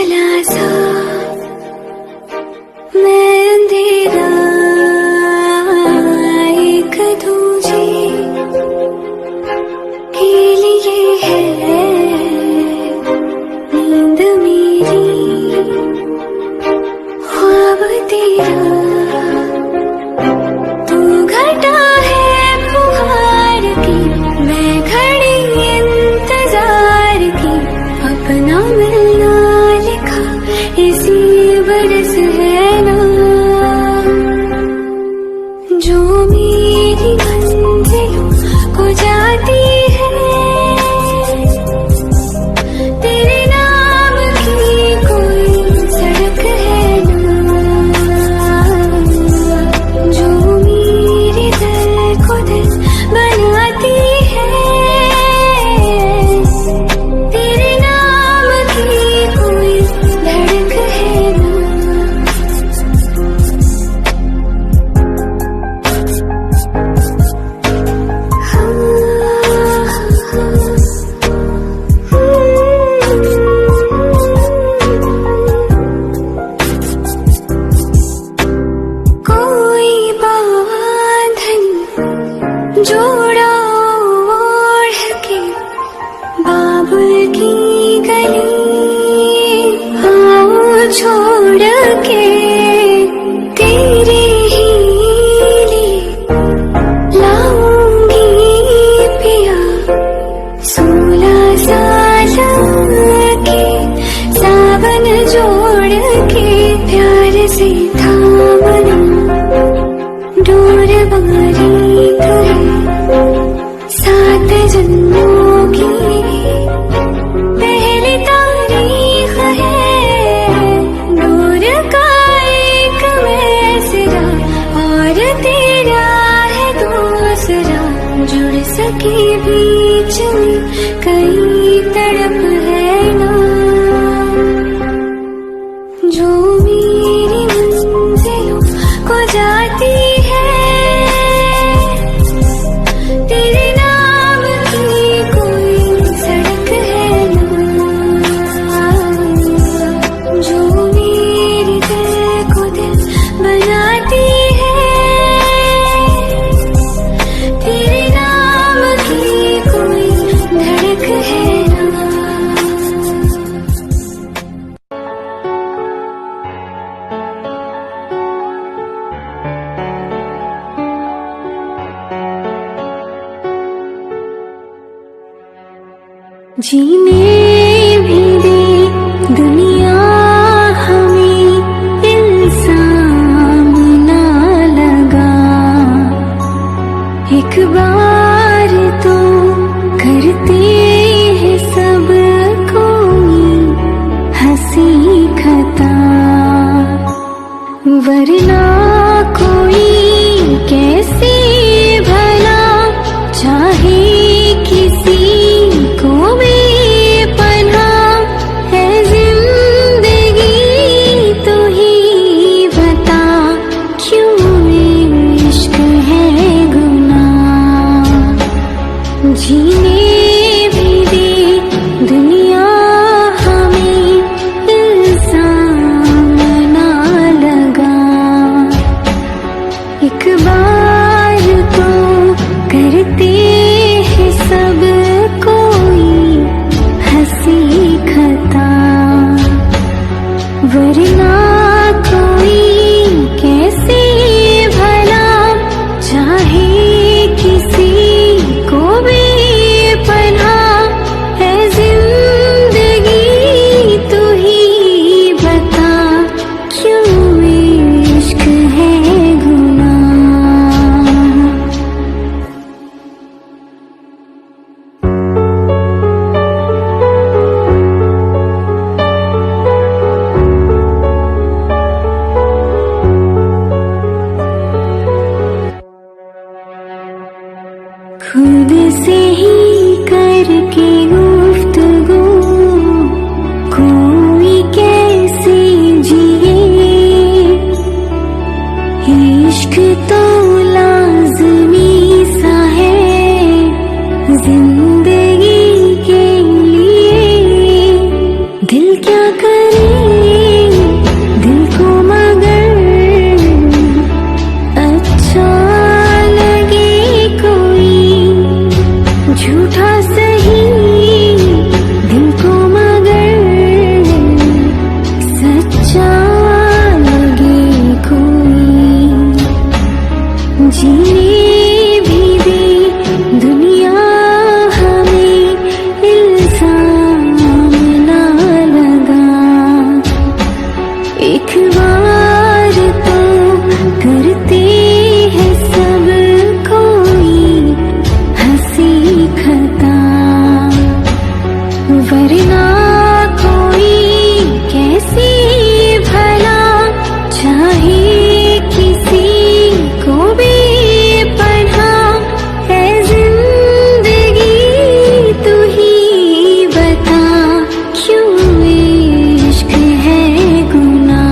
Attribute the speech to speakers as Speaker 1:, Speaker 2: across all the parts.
Speaker 1: उजाला सा मैं अंधेरा एक दूजे के लिए है नींद मेरी ख्वाब तेरा तू घटा है फुहार की मैं खड़ी इंतजार की अपना मिलना लिखा इसी बरस है ना जो मेरी मंजिलों को जाती है तेरे नाम की कोई सड़क है ना जो मेरी दिल को दिल बनाती है तेरे नाम की कोई धड़क है ना कोई बांधन जोड़ा ओढ़ के बाबुल की गली आओ छोड़ के तेरे ही लिए लाऊंगी पिया 16 साल के सावन जोड़ के प्यार से थामना डोर बारीक है 7 जन्मों की पहली तारीख है डोर का एक मैसरा और तेरा है दूसरा जुड़ सके बीच में कई तड़प है ना जो मेरी मंजिलों को जाती है तेरे नाम की कोई सड़क है ना जो मेरी दिल को दिल बनाती है तेरे नाम की कोई धड़क है ना जीने भी दे दुनिया हमें इल्जाम ना लगा एक बार तो करते हैं सब कोई हंसी खता वरना कोई कैसे भला चाहे किसी को बेपनाह है जिंदगी तो ही बता क्यों इश्क है गुनाह जीने भी दे दुनिया हमें इल्जाम ना लगा एक बार तो करते हैं सब कोई हंसी खता वरना कोई कैसे भला चाहे किसी को बेपनाह है जिंदगी तो ही बता क्यों इश्क है गुनाह खुद से ही करके गुफ्तगू कोई कैसे जिए इश्क तो लाज़मी सा है जिंदगी के लिए दिल क्या करे एक बार तो करते हैं सब कोई हंसी खता, वरना कोई कैसी भला चाहे किसी को भी पढ़ा है जिंदगी। तू ही बता क्यों इश्क है गुनाह।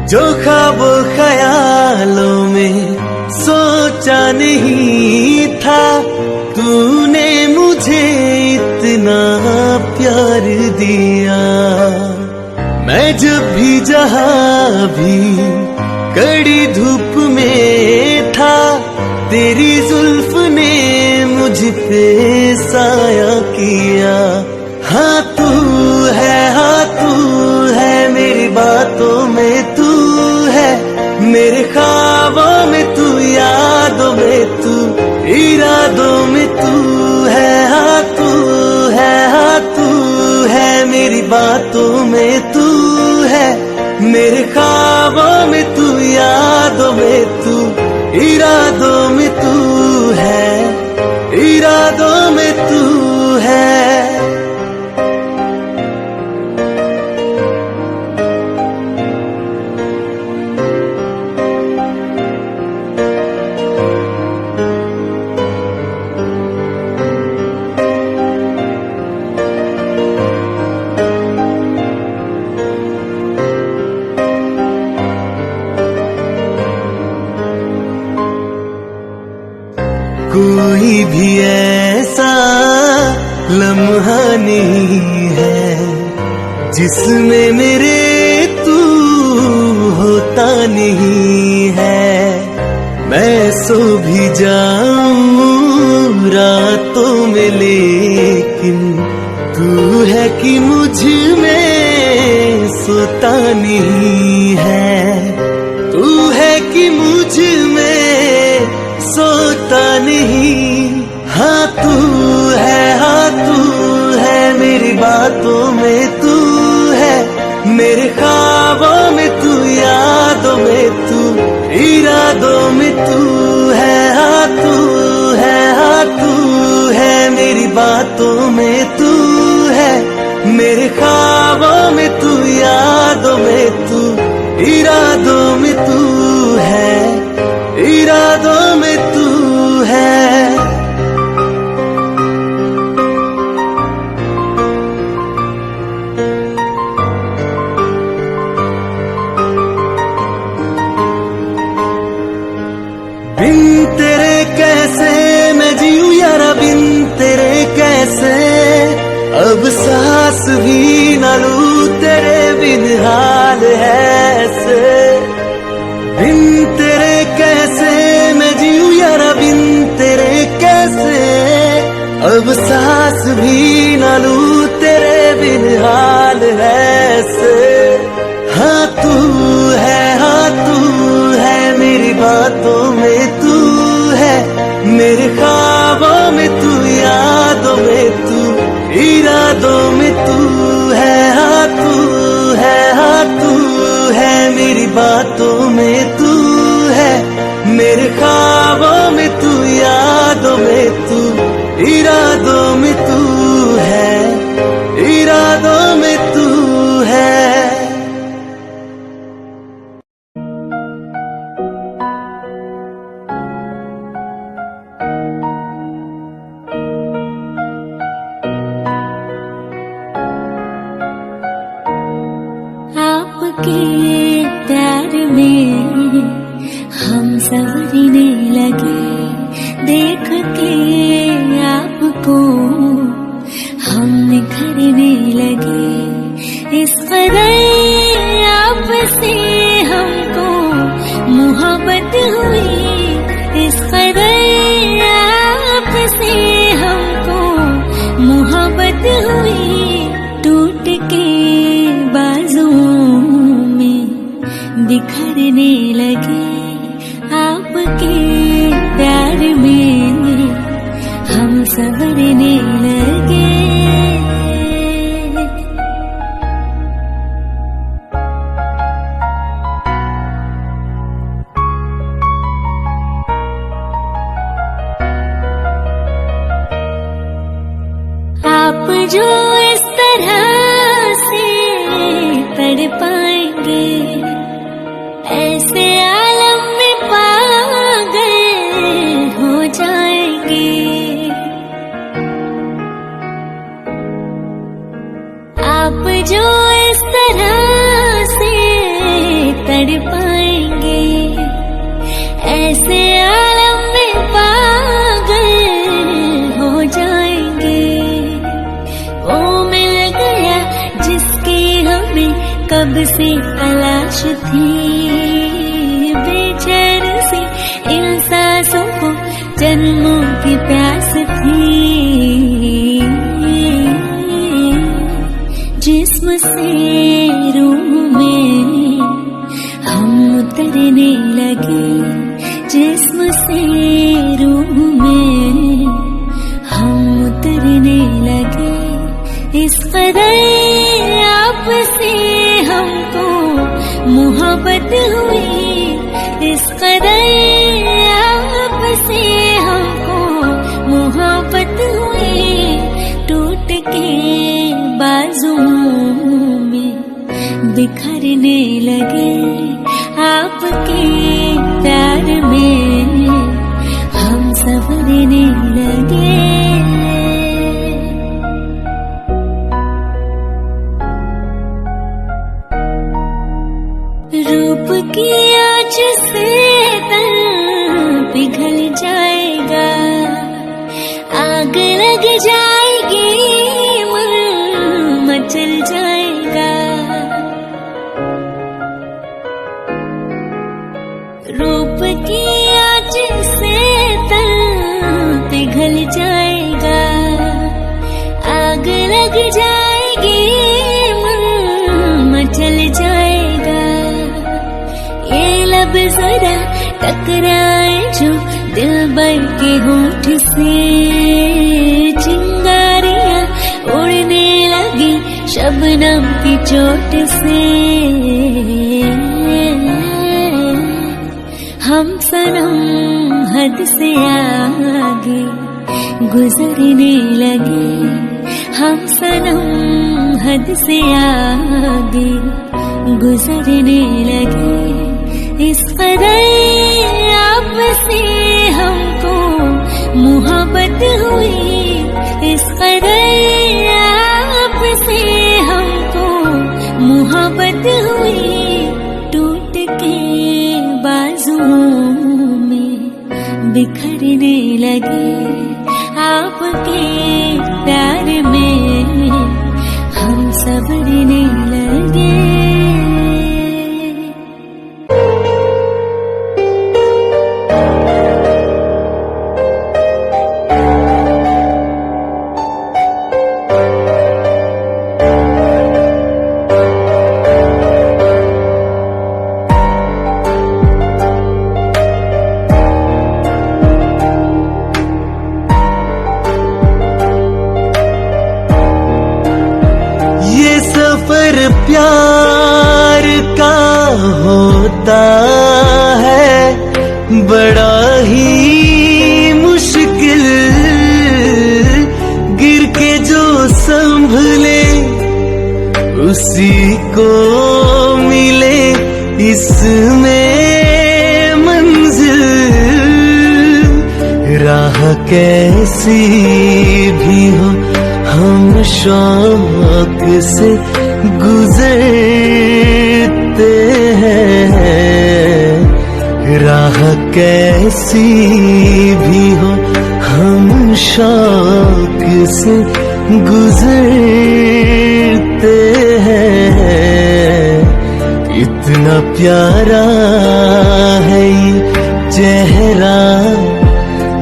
Speaker 2: जो ख्वाब ख्यालों में सोचा नहीं था, तूने मुझे इतना प्यार दिया। मैं जब भी जहाँ भी कड़ी धूप में था, तेरी जुल्फ ने मुझ पे साया किया। हाँ तू है मेरी बातों में तू है, मेरे ख्वाबों में तू, यादों में तू, इरादों में तू है। हाँ तू है मेरी बातों में तू है, मेरे ख्वाबों में तू, यादों में तू, इरादों में तू है, इरादों में तू है। कोई भी ऐसा लम्हा नहीं है जिसमें मेरे तू होता नहीं है। मैं सो भी जाऊं रातों में, लेकिन तू है कि मुझ में सोता नहीं है। तू है कि मुझ में सोता नहीं। हाँ तू है मेरी बातों में तू है, मेरे ख्वाबों में तू, यादों में तू, इरादों में तू है। हाँ तू है मेरी बातों में तू है, मेरे ख्वाबों में तू, यादों में तू, इरादों में तू है, इरादों में तू है। बिन तेरे कैसे मैं जीऊं यारा, बिन तेरे कैसे अब सांस भी न लूं, तेरे बिन हाल है ऐसे। बिन तेरे कैसे मैं जीऊं यारा, बिन तेरे कैसे अब सांस भी न लूं, तेरे बिन हाल है ऐसे। हाँ तू है मेरी बातों में तू है, मेरे ख्वाबों में तू, यादों में तू, इरादों में तू है। हाँ तू है मेरी बातों में तू है, मेरे ख्वाबों में तू, यादों में तू, इरादों में तू है, इरादों में तू है।
Speaker 1: आपके प्यार में हम संवरने लगे, देख के बिखरने लगे आपके प्यार में, हम संवरने लगे। आप जो इस तरह से तड़पाएंगे, ऐसे आलम में पागल हो जाएंगे। आप जो इस तरह से तड़पाएंगे, ऐसे आलम में पागल हो जाएंगे। वो मिल गया जिसकी हमें कब से तलाश थी, बेचैन सी इन सांसों को जन्मों की प्यास थी। जिस्म से रूह में हम उतरने लगे, जिस्म से रूह में हम उतरने लगे। इस कदर आपसे हमको मोहब्बत हुई, इस कदर आपसे हमको मोहब्बत हुई। टूट के बाजुओं में बिखरने लगे आपके प्यार में, हम संवरने लगे। रूप की आँच से तन पिघल जाएगा, आग लग जाएगी, मन मचल जाएगा। रूप की आँच से तन पिघल जाएगा, आग लग जाएगी, मन मचल जाएगा। ये लब जरा टकराए जो दिलबर के होठ से, चिंगारियां उड़ने लगी शबनम की चोट से। हम सनम हद से आगे गुजरने लगे, हम सनम हद से आगे गुजरने लगे। इस कदर आपसे हमको मोहब्बत हुई, इस कदर आपसे हमको मोहब्बत हुई। टूट के बाजुओं में बिखरने लगे आपके प्यार में, हम संवरने लगे।
Speaker 2: प्यार का होता है बड़ा ही मुश्किल, गिर के जो संभले उसी को मिले इसमें मंजिल। राह कैसी भी हो हम शौक से गुजरते हैं, राह कैसी भी हो हम शौक से गुजरते हैं। इतना प्यारा है ये चेहरा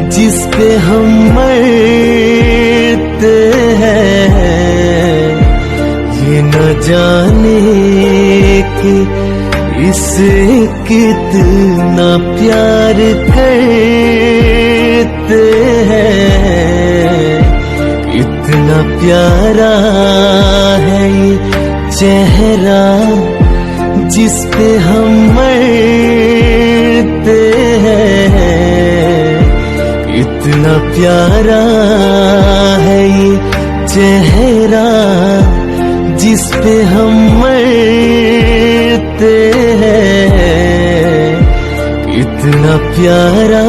Speaker 2: जिस पे हम मरते हैं, ये न जाने कि इसे कितना प्यार करते हैं, इतना प्यारा है ये चेहरा जिस पे हम मरते हैं, इतना प्यारा है ये चेहरा जिस पे हम मरते हैं, इतना प्यारा।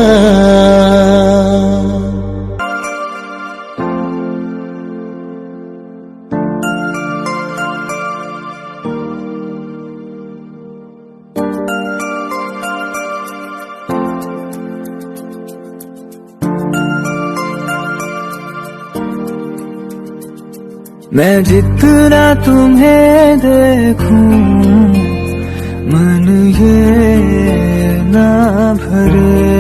Speaker 2: मैं जितना तुम्हें देखूं मन ये ना भरे,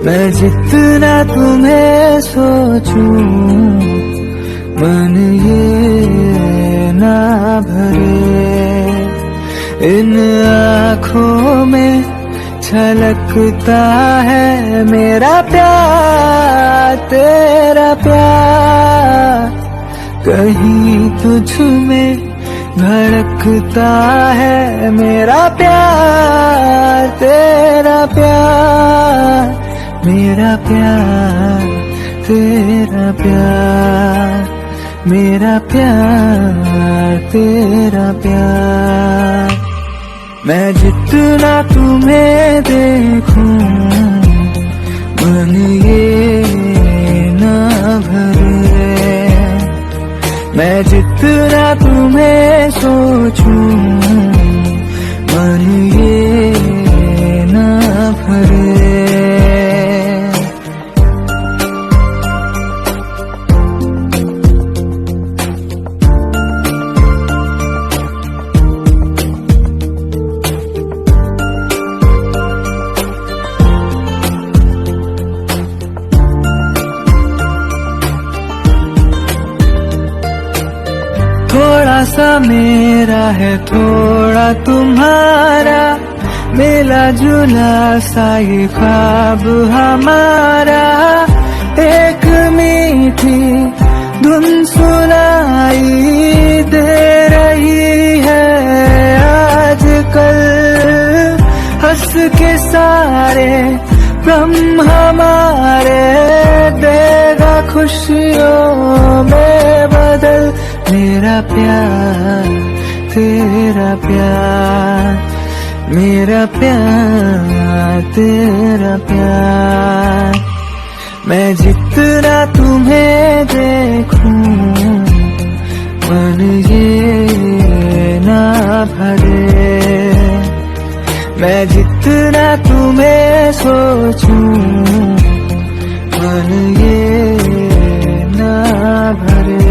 Speaker 2: मैं जितना तुम्हें सोचूं मन ये ना भरे। इन आँखों में छलकता है मेरा प्यार, तेरा प्यार, कहीं तुझ में धड़कता है मेरा प्यार, तेरा प्यार, मेरा प्यार, तेरा प्यार, मेरा प्यार, तेरा प्यार। मैं जितना तुम्हें देखूं मन ये ना भरे, मैं जितना तुम्हें सोचूं मन ये ना भरे। थोड़ा सा मेरा है थोड़ा तुम्हारा, मिला जुला सा ये ख्वाब हमारा। एक मीठी धुन सुनाई दे रही है आजकल, हंस के सारे ब्रह्म हमारे देगा खुशियों में बदल। मेरा प्यार, तेरा प्यार, मेरा प्यार, तेरा प्यार। मैं जितना तुम्हें देखूं मन ये ना भरे, मैं जितना तुम्हें सोचूं मन ये ना भरे।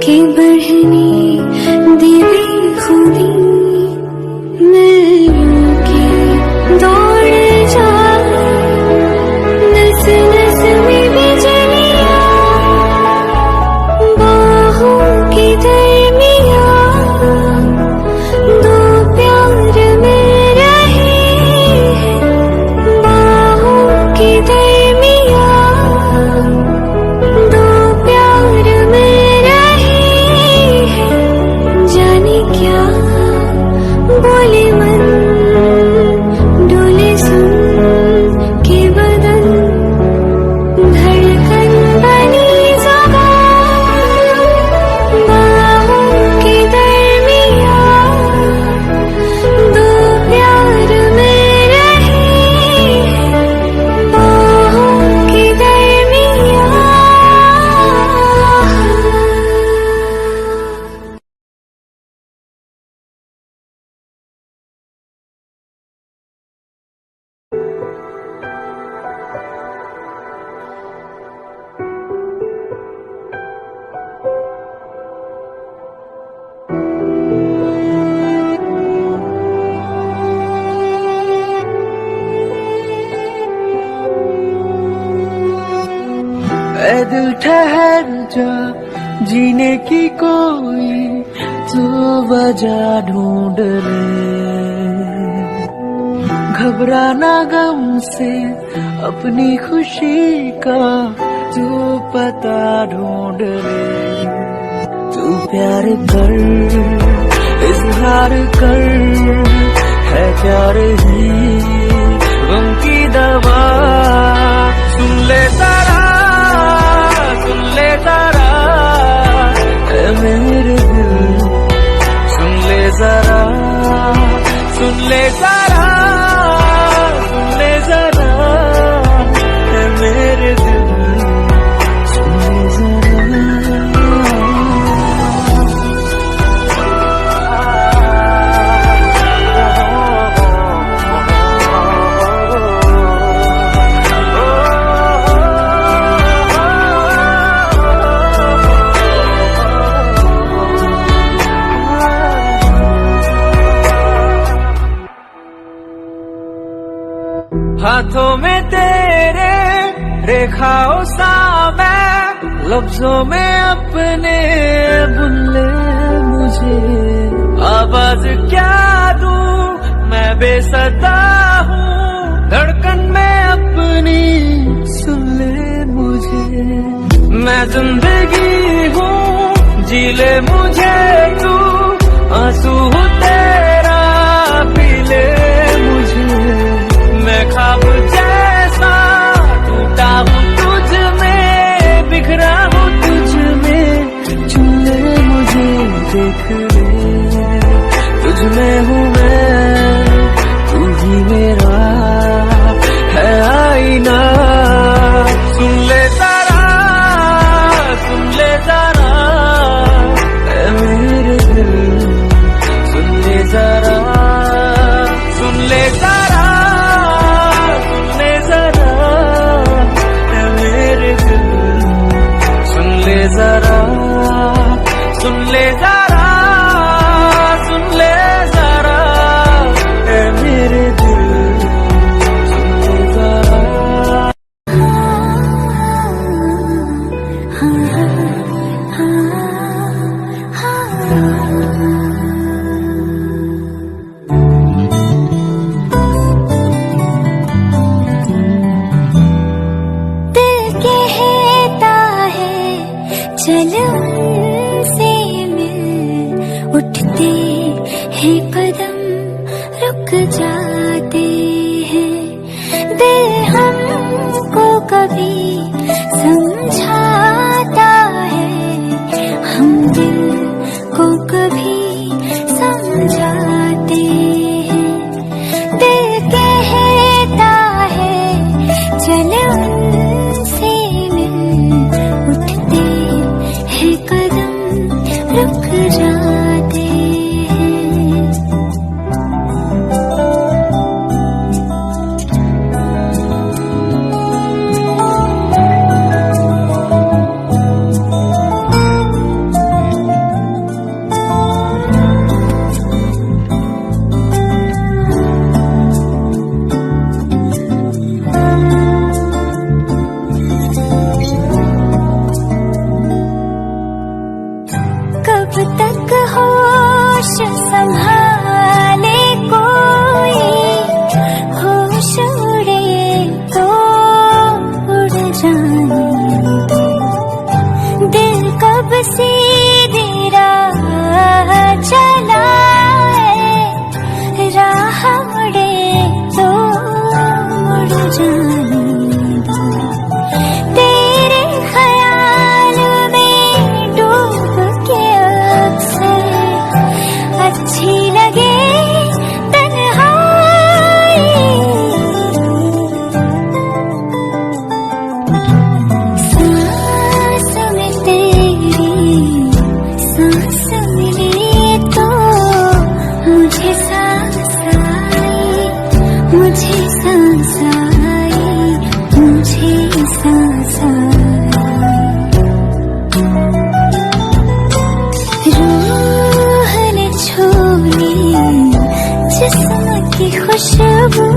Speaker 1: के बढ़ने दी बेखुदी मिलों की दौड़ जाए नस नस में बिजलियां बाहों की दरमियां दो प्यार मिल रहे हैं बाहों की दरमियां दो प्यार मिल रहे हैं जाने क्या बोले मन डोले सुन के बदन धड़कन बनी ज़बान बाहों के दरमियां दो प्यार मिल रहे हैं बाहों के दरमियां।
Speaker 2: ऐ दिल ठहर जा जीने की कोई तो वजह ढूंढ ले घबराना गम से अपनी खुशी का तू पता ढूंढ ले तू प्यार कर इजहार कर है प्यार ही गम की दवा सुन ले तारा ऐ मेरे दिल सुन ले जरा सुन ले जरा सुन ले जरा ऐ मेरे दिल सुन ले जरा हाथों में तेरे रेखाओं सा मैं लफ्जों में अपने बुन ले मुझे आवाज क्या दूं मैं बेसदा हूँ धड़कन में अपनी सुन ले मुझे मैं जिंदगी हूँ जी ले मुझे तू आंसू हूँ तेरा पी ले मुझे मैं ख्वाब जैसा टूटा हूँ तुझ में बिखरा हूँ तुझ में चुन ले मुझे देख ले तुझ में हूँ मैं तू ही मेरा है आईना सुन ले जरा ऐ मेरे दिल सुन ले जरा सुन ले जरा जरा सुन ले जरा सुन ले जरा ऐ मेरे दिल सुन ले जरा
Speaker 1: चल उनसे मिल उठते हैं कदम रुक जाते हैं दिल हमको कभी समझाता है हम दिल को कभी समझाते हैं दिल कहता है चल उनसे मिल उठते है कदम रुक जाते हैं। कब तक होश संभाले कोई, होश उड़े तो उड़ जाने दो। दिल कब सीधी राह चला है, राह मुड़े तो मुड़ जाने दो। तेरे ख्याल में डूब के अक्सर अच्छी लगे तन्हाई। सांस में तेरी सांस मिली तो मुझे सांस आई, मुझे सांस आई, मुझे सांस आई। रूह ने छू ली जिस्म की खुशबू,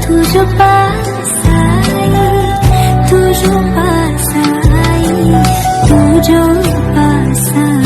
Speaker 1: तू जो पास आई, तू जो पास आई, तू जो पास आई।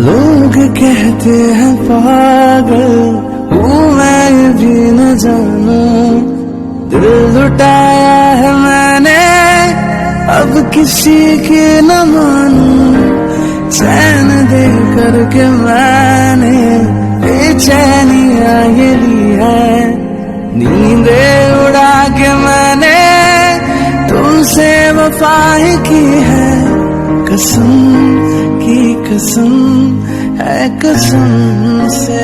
Speaker 2: लोग कहते हैं पागल हूँ मैं, ये भी न जानूं दिल लुटाया है मैंने, अब किसी की न मानूं। चैन दे करके मैंने बेचैनियाँ ये ली है, नींदे उड़ा के मैंने तुमसे वफा ही की है। कसम की कसम है कसम से,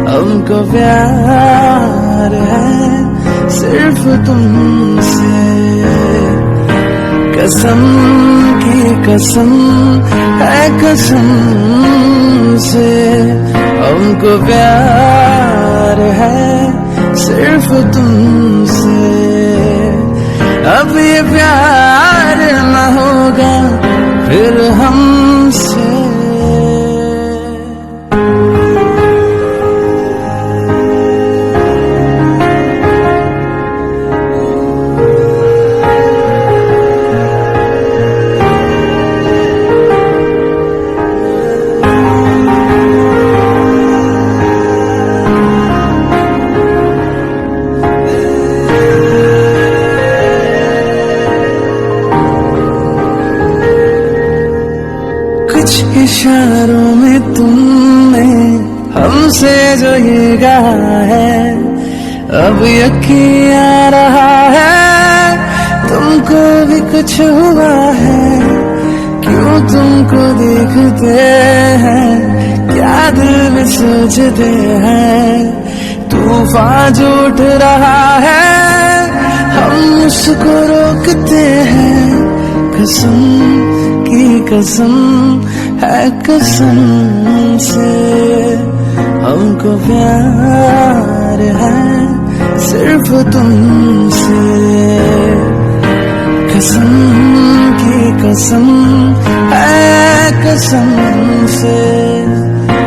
Speaker 2: हमको प्यार है सिर्फ तुमसे। कसम की कसम है कसम से, हमको प्यार है सिर्फ तुमसे। अब ये प्यार न होगा फिर हमसे। कुछ इशारों में तुमने हमसे जो ये कहा है, अब यकीन आ रहा है तुमको भी कुछ हुआ है। क्यों तुमको देखते हैं क्या दिल में सोचते हैं, तूफान जो उठ रहा है हम उसको रोकते हैं। कसम की कसम है कसम से, हमको प्यार है सिर्फ तुमसे। कसम की कसम है कसम से,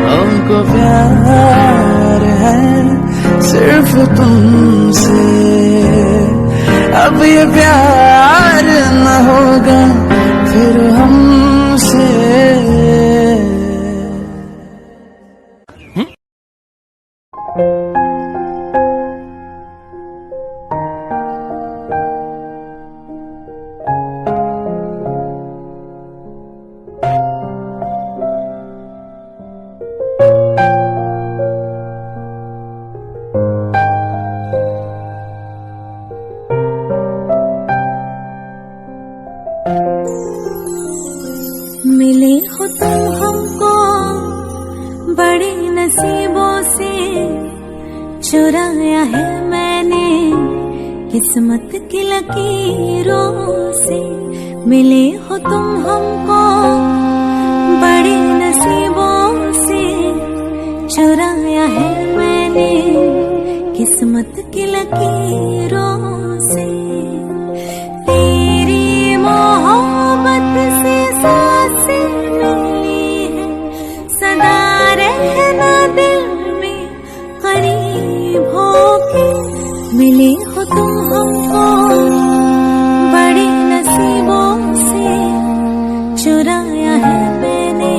Speaker 2: हमको प्यार है सिर्फ तुमसे। अब ये प्यार न होगा फिर हमसे।
Speaker 1: मिले हो तुम हमको बड़े नसीबों से चुराया है मैंने, किस्मत की लकीरों से मिले हो तुम हमको, बड़े नसीबों से चुराया है मैंने, किस्मत की लकीरों से। तेरी मोहब्बत से सांसें मिली है, सदा रहना दिल में करीब होके, मिले हो तुम हमको, बड़े नसीबों से चुराया है मैंने,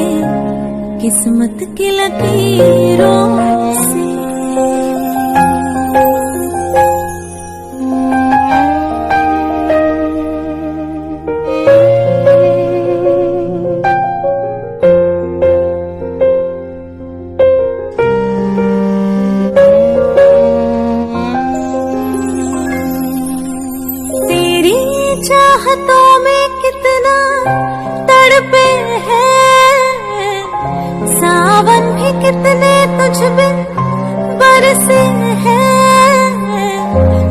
Speaker 1: किस्मत की लकीरों से। चाहतों में कितना तड़पे हैं, सावन भी कितने तुझ पे बरसे हैं,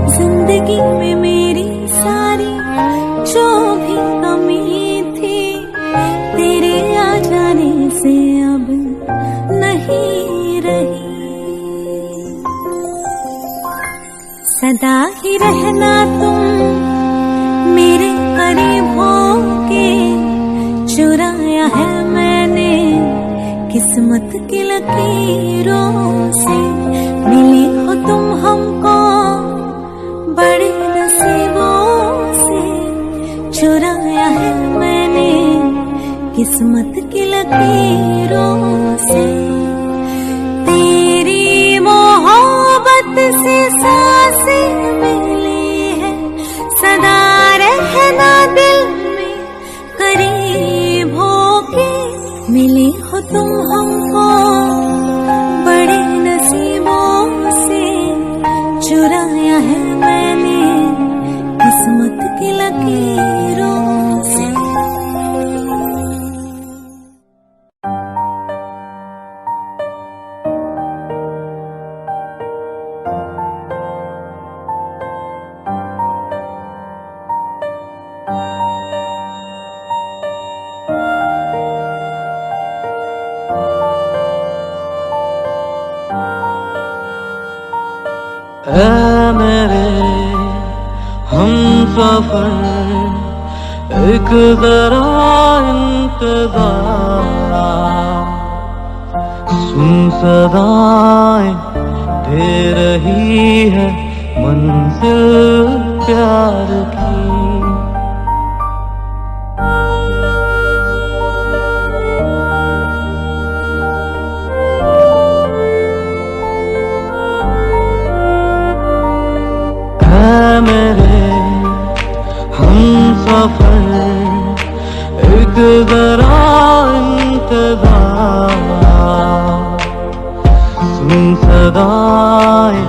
Speaker 1: जिंदगी में मेरी सारी जो भी कमी थी, तेरे आ जाने से अब नहीं रही। सदा ही रहना तुम मेरे करीब होके, चुराया है मैंने, किस्मत की लकीरों से मिले हो तुम हमको, बड़े नसीबों से चुराया है मैंने, किस्मत की लकीरों से। तेरी मोहब्बत से सांसें मिली है, सदा रहना दिल में करीब होके, मिले हो तुम हमको, बड़े नसीबों से चुराया है मैंने, किस्मत की लकीरों से।
Speaker 2: ऐ मेरे हमसफर, एक जरा इंतजार, सुन सदाएं दे रही है मंजिल प्यार की। मेरे हमसफर, एक जरा इंतजार, सुन सदाएं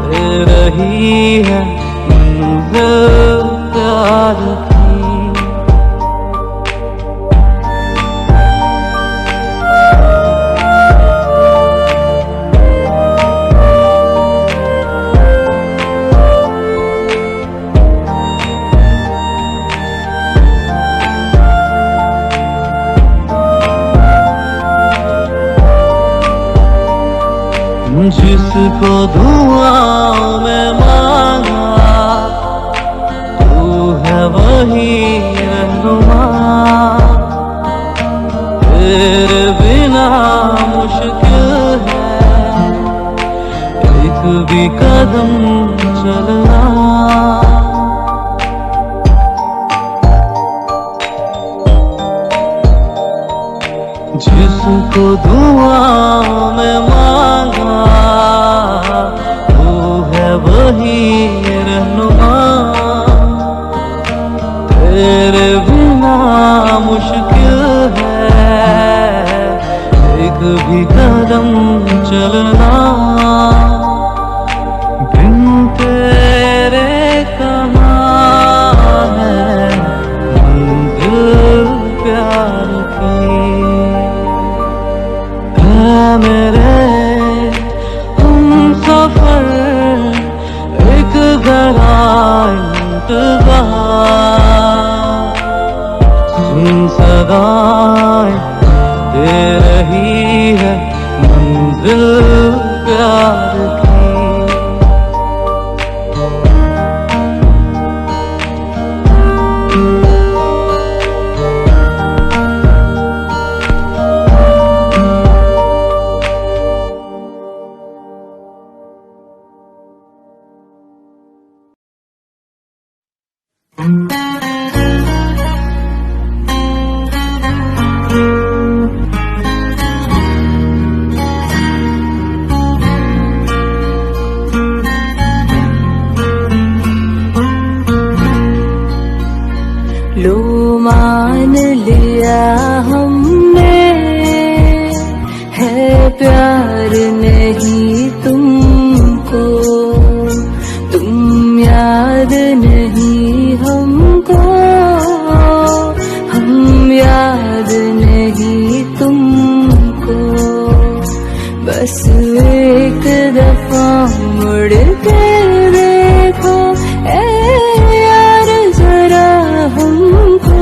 Speaker 2: दे रही है मंजिल प्यार की। जिसको दुआओं में मांगा, तू है वही रहनुमा, तेरे बिना मुश्किल है एक भी कदम चलना। जिसको दुआओं में मांगा, वही रहनुमा, तेरे बिना मुश्किल है एक भी कदम चलना। बिन तेरे कहाँ है मंजिल प्यार की। है मेरे
Speaker 1: मान लिया हमने, है प्यार नहीं तुमको, तुम याद नहीं हमको, हम याद नहीं तुमको। बस एक दफा मुड़ के देखो ए यार जरा हमको,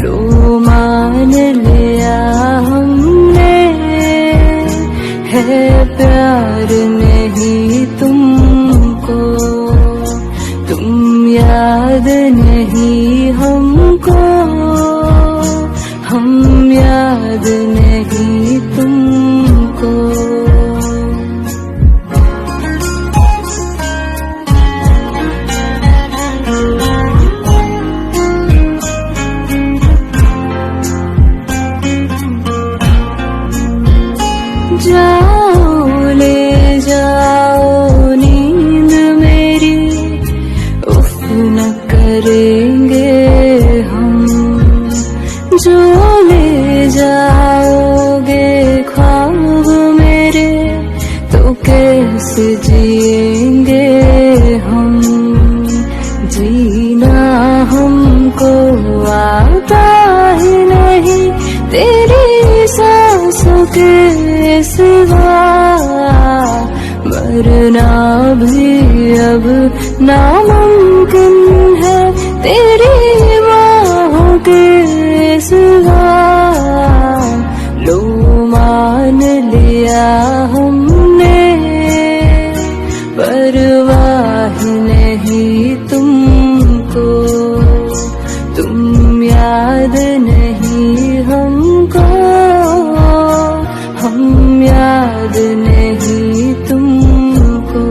Speaker 1: लो मान लिया हमने, है प्यार नहीं तुमको, तुम याद नहीं हमको, हम याद नहीं तुमको। जाओ ले जाओ नींद मेरी, उफ न करेंगे हम, जो ले जाओगे ख्वाब मेरे, तो कैसे जिएंगे हम। जीना हमको आता ही नहीं तेरी सांसों के सिवा, मरना भी अब नामुमकिन है तेरी बाहों के सिवा। लो मान लिया हमने, परवाह नहीं तुमको, तुम याद नहीं हमको, हम याद नहीं तुमको।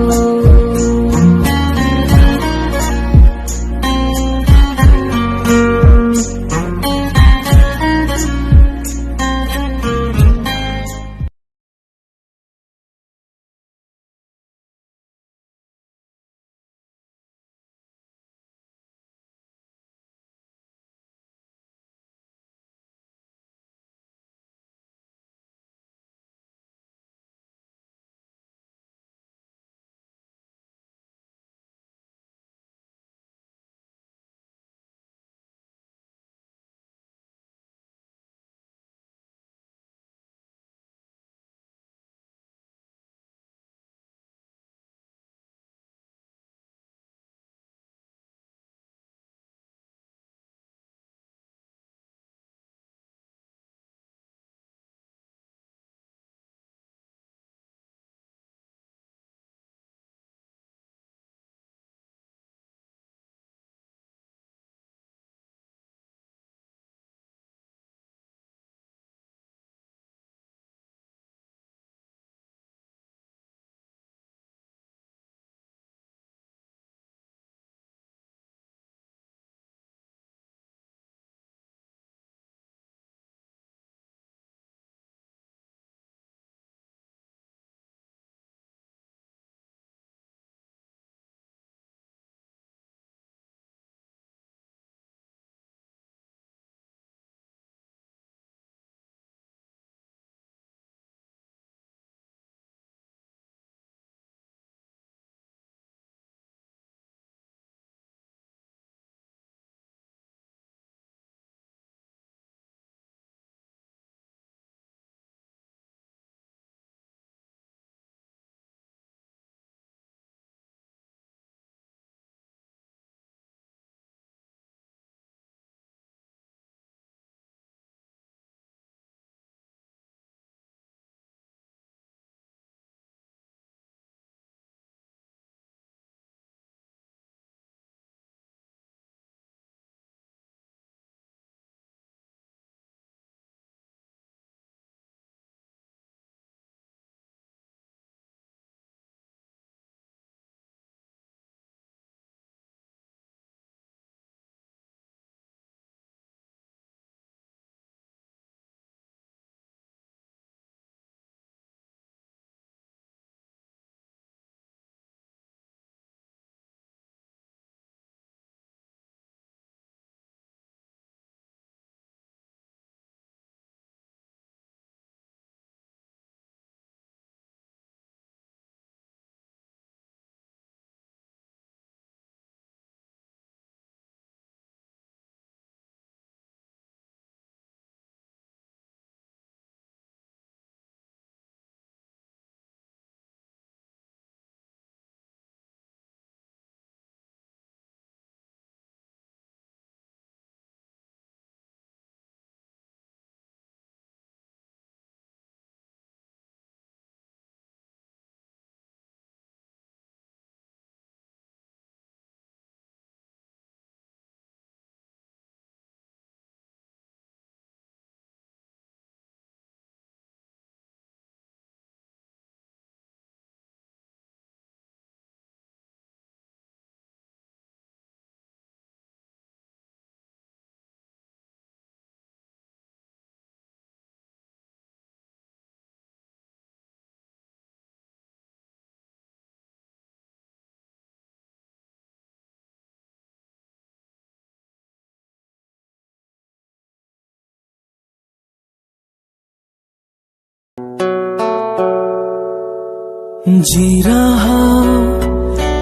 Speaker 2: जी रहा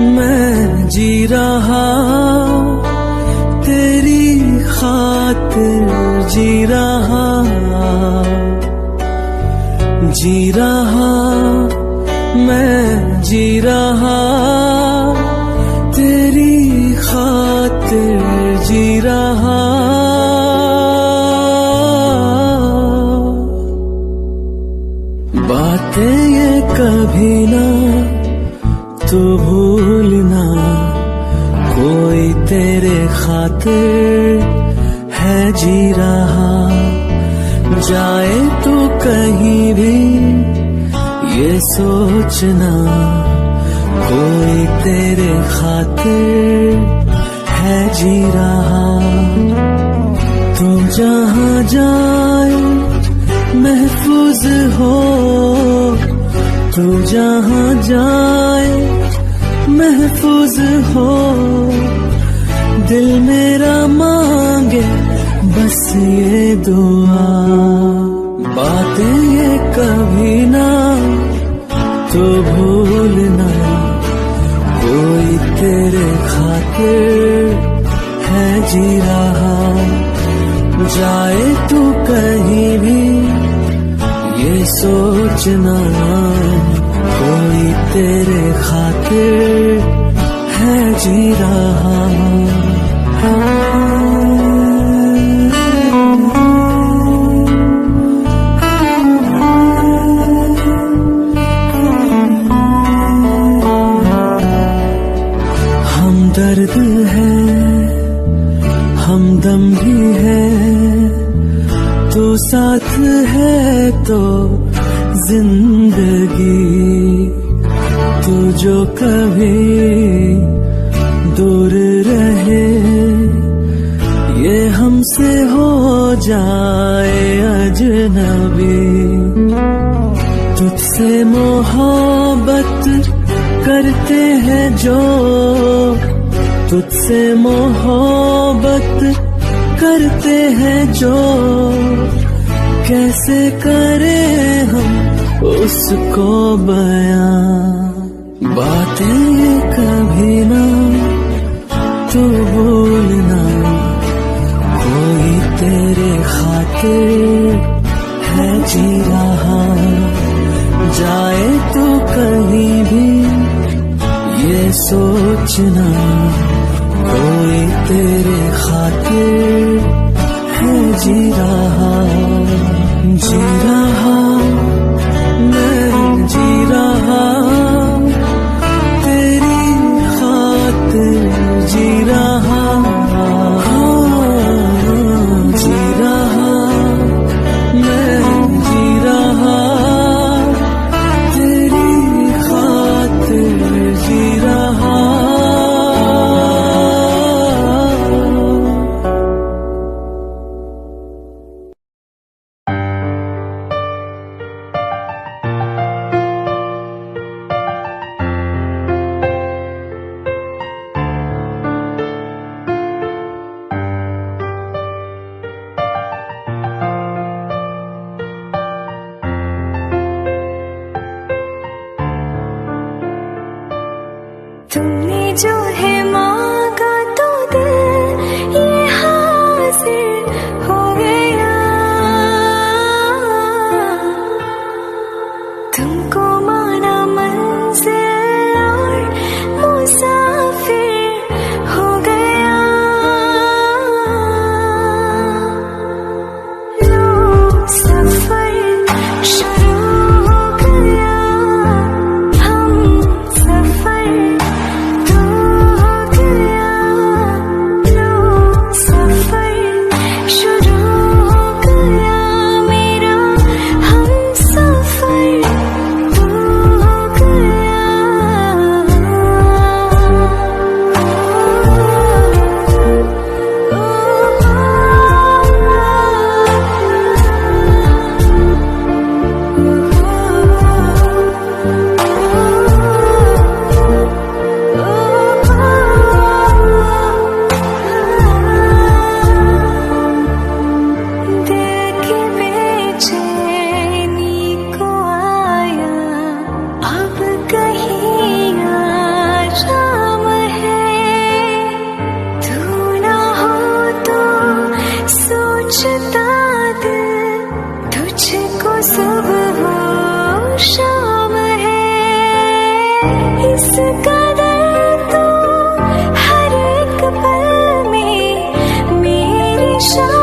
Speaker 2: मैं जी रहा तेरी खातिर जी रहा मैं जी रहा तेरी खातिर जी रहा। बातें ये कभी ना तू भूलना, कोई तेरे खातिर है जी रहा। जाए तू कहीं भी ये सोचना, कोई तेरे खातिर है जी रहा। तू जहाँ जाए महफूज हो, तू जहाँ जाए महफूज हो। दिल मेरा मांगे बस ये दुआ। बातें ये कभी ना तो भूलना, कोई तेरे खातिर है जी रहा। जाए तू कहीं भी ये सोचना, कोई तेरे खातिर है जी रहा। दर्द है हमदम भी है, तू साथ है तो जिंदगी। तू जो कभी दूर रहे, ये हमसे हो जाए अजनबी। तुझसे मोहब्बत करते हैं जो, तुझसे मोहब्बत करते हैं जो। कैसे करें हम उसको बयां। बातें कभी ना तू भूलना, कोई तेरे खातिर है जी रहा। जाए तू कहीं भी ये सोचना, कोई तेरे खातिर है जी रहा। जी रहा मैं जी रहा तेरी खातिर जी रहा। जी रहा मैं जी रहा तेरी खातिर जी रहा।
Speaker 1: इस कदर तू हर एक पल में मेरी शान